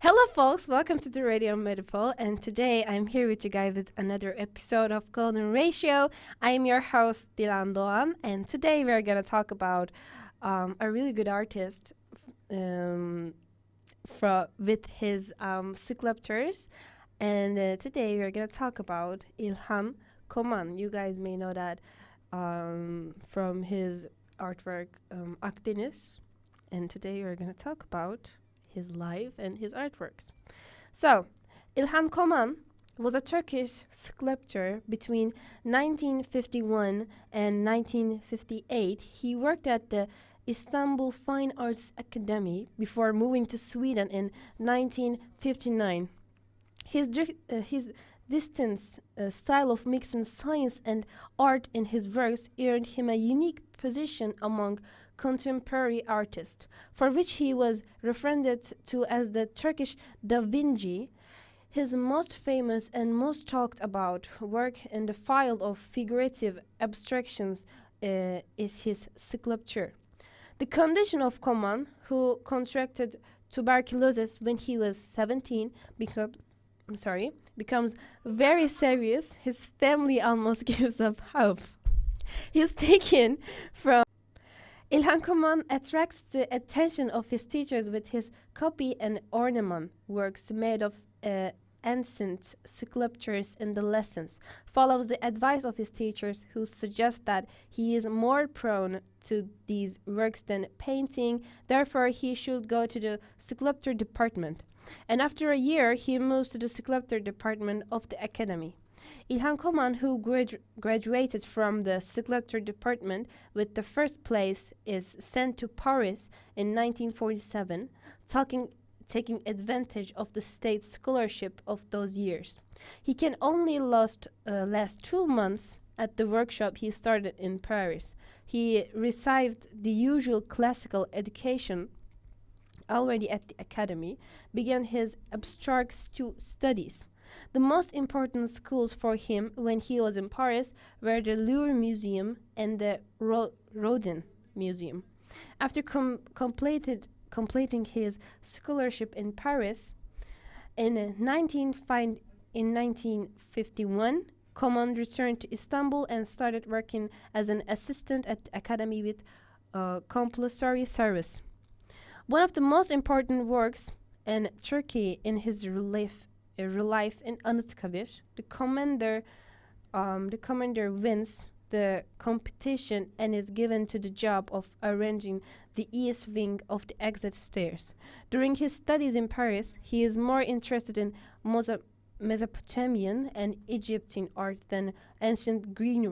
Hello, folks. Welcome to the Radio Medipol. And today I'm here with you guys with another episode of Golden Ratio. I am your host, DİLAN. And today we're going to talk about a really good artist with his sculptures. And today we're going to talk about İlhan Koman. You guys may know that from his artwork, Akdeniz. And today we're going to talk about his life and his artworks. So, İlhan Koman was a Turkish sculptor between 1951 and 1958. He worked at the Istanbul Fine Arts Academy before moving to Sweden in 1959. His distinct style of mixing science and art in his works earned him a unique position among contemporary artists, for which he was referred to as the Turkish Da Vinci. His most famous and most talked about work in the field of figurative abstractions is his sculpture. The condition of Koman, who contracted tuberculosis when he was 17, becomes very serious. His family almost gives up hope. He is taken from İlhan Koman attracts the attention of his teachers with his copy and ornament works made of ancient sculptures in the lessons, follows the advice of his teachers who suggest that he is more prone to these works than painting, therefore he should go to the sculpture department. And after a year, he moves to the sculpture department of the academy. İlhan Koman, who graduated from the sculpture department with the first place, is sent to Paris in 1947, taking advantage of the state scholarship of those years. He can only last 2 months at the workshop he started in Paris. He received the usual classical education already at the academy, began his abstract studies. The most important schools for him when he was in Paris were the Louvre Museum and the Rodin Museum. After completing his scholarship in Paris, in 1951, Koman returned to Istanbul and started working as an assistant at the academy with compulsory service. One of the most important works in Turkey in his life in Anıtkabir, the commander wins the competition and is given to the job of arranging the east wing of the exit stairs. During his studies in Paris, he is more interested in Mesopotamian and Egyptian art than ancient Greek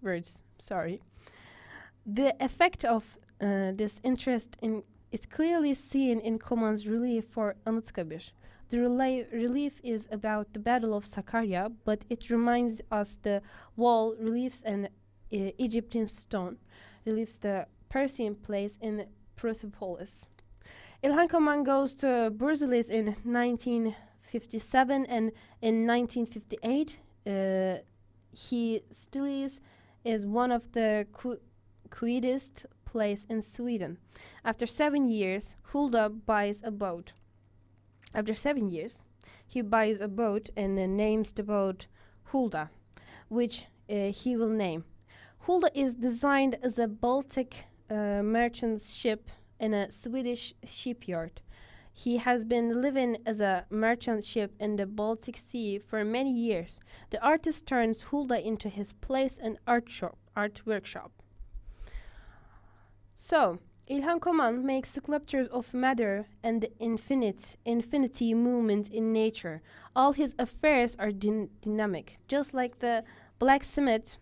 words. The effect of this interest is clearly seen in Koman's relief for Anıtkabir. The relief is about the Battle of Sakarya, but it reminds us the wall reliefs and Egyptian stone reliefs the Persian place in Persepolis. İlhan Koman goes to Brussels in 1957, and in 1958 he still is one of the quietest place in Sweden. After 7 years, Hulda buys a boat. After 7 years, he buys a boat and names the boat Hulda, which he will name. Hulda is designed as a Baltic merchant ship in a Swedish shipyard. He has been living as a merchant ship in the Baltic Sea for many years. The artist turns Hulda into his place and art workshop. So, İlhan Koman makes sculptures of matter and the infinity movement in nature. All his affairs are dynamic, just like the blacksmith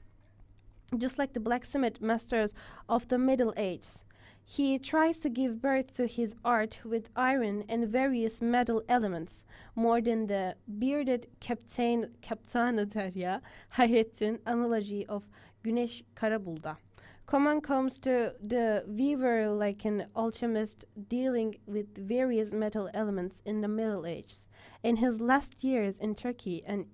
masters of the Middle Ages. He tries to give birth to his art with iron and various metal elements, more than the bearded Kaptanı Derya Hayrettin analogy of Güneş Karabulda. Koman comes to the weaver like an alchemist dealing with various metal elements in the Middle Ages. In his last years in Turkey and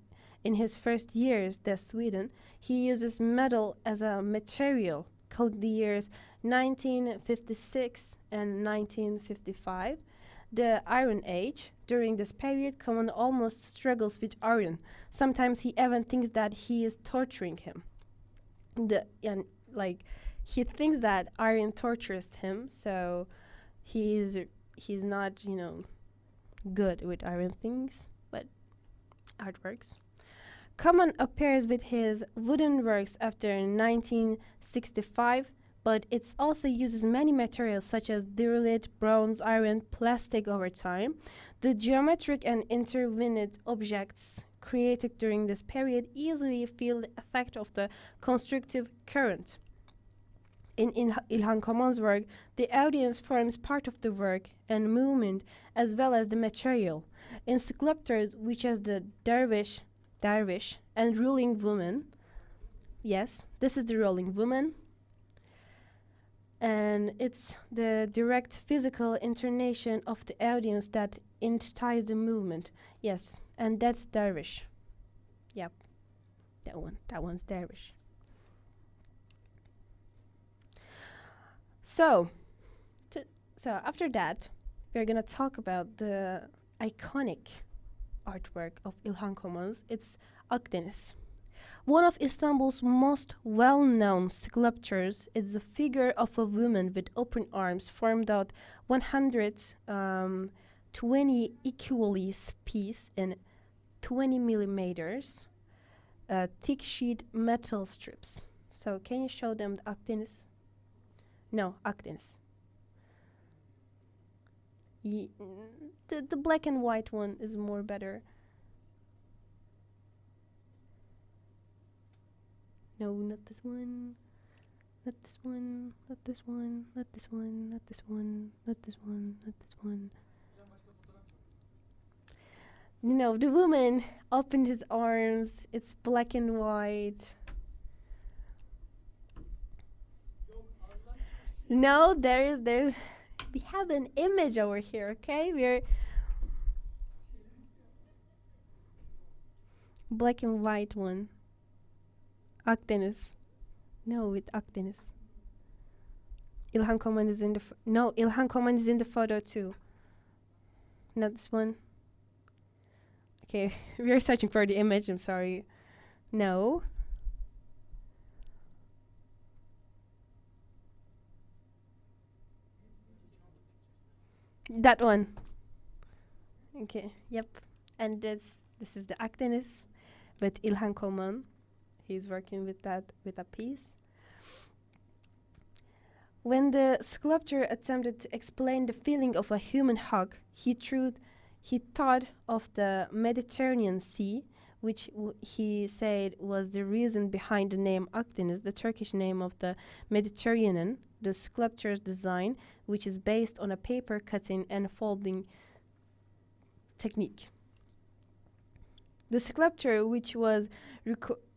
in his first years in Sweden, he uses metal as a material called the years 1956 and 1955. the Iron Age. During this period, Kaman almost struggles with iron. Sometimes he even thinks that he is torturing him. And like he thinks that iron tortures him, so he's not, good with iron things, but artworks. Kaman appears with his wooden works after 1965, but it also uses many materials such as derelite, bronze, iron, plastic over time. The geometric and intertwined objects created during this period easily feel the effect of the constructive current. In Ilhan Kaman's work, the audience forms part of the work and movement as well as the material. In sculptures, which as the dervish, and ruling woman, yes, this is the ruling woman, and it's the direct physical intonation of the audience that entices the movement. Yes, and that's dervish. Yep, that one's dervish. So after that, we're gonna talk about the iconic artwork of İlhan Koman's. It's Akdeniz. One of Istanbul's most well-known sculptures is the figure of a woman with open arms formed out 120 equally spaced in 20 millimeters thick sheet metal strips. So can you show them the Akdeniz? No, Akdeniz. The black and white one is more better. No, not this one. Not this one. Not this one. Not this one. Not this one. Not this one. Not this one. The woman opened his arms. It's black and white. No, there's we have an image over here, okay? We're black and white one. Akdeniz. No, with Akdeniz. İlhan Koman is in the İlhan Koman is in the photo too. Not this one. Okay, we are searching for the image, I'm sorry. No. That one. Okay, yep. And this is the Akdeniz with İlhan Koman. He's working with a piece. When the sculptor attempted to explain the feeling of a human hug, he thought of the Mediterranean Sea, which he said was the reason behind the name Akdeniz, the Turkish name of the Mediterranean, the sculpture's design, which is based on a paper cutting and folding technique. The sculpture, which was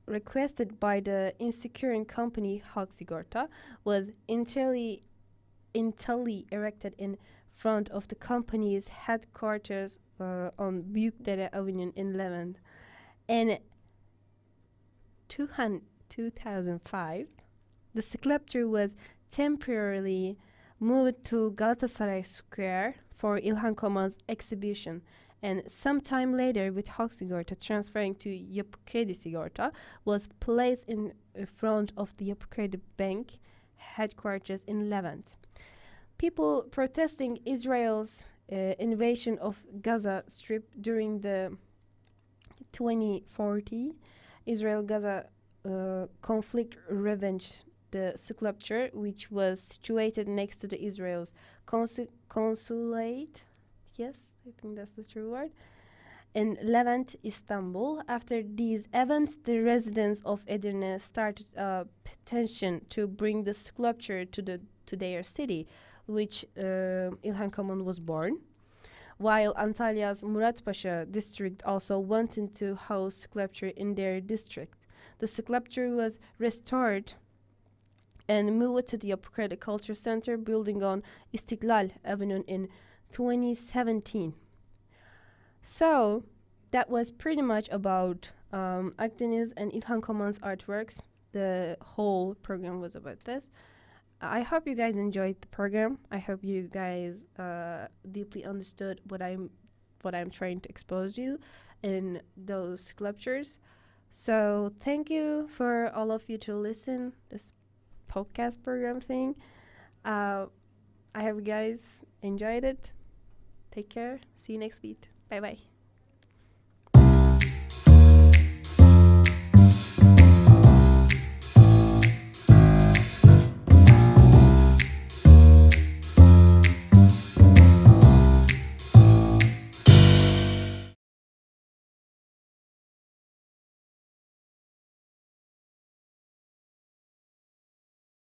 requested by the insurance company Halk Sigorta, was entirely erected in front of the company's headquarters on Büyükdere Avenue in Levant. In 2005, the sculpture was temporarily moved to Galatasaray Square for İlhan Koman's exhibition, and sometime later, with Halk Sigorta transferring to Yapı Kredi Sigorta, was placed in front of the Yapı Kredi Bank headquarters in Levant. People protesting Israel's invasion of Gaza Strip during the 2040 Israel-Gaza conflict revenge the sculpture, which was situated next to the Israel's consulate. Yes, I think that's the true word. In Levant, Istanbul. After these events, the residents of Edirne started a petition to bring the sculpture to their city, which İlhan Koman was born. While Antalya's Muratpaşa district also wanted to house sculpture in their district. The sculpture was restored and moved to the Yapı Kredi Culture Center building on İstiklal Avenue in 2017. So that was pretty much about Akdeniz and İlhan Koman's artworks. The whole program was about this. I hope you guys enjoyed the program. I hope you guys deeply understood what I'm trying to expose you in those sculptures. So thank you for all of you to listen this podcast program thing. Uh, I hope you guys enjoyed it. Take care. See you next week. Bye bye.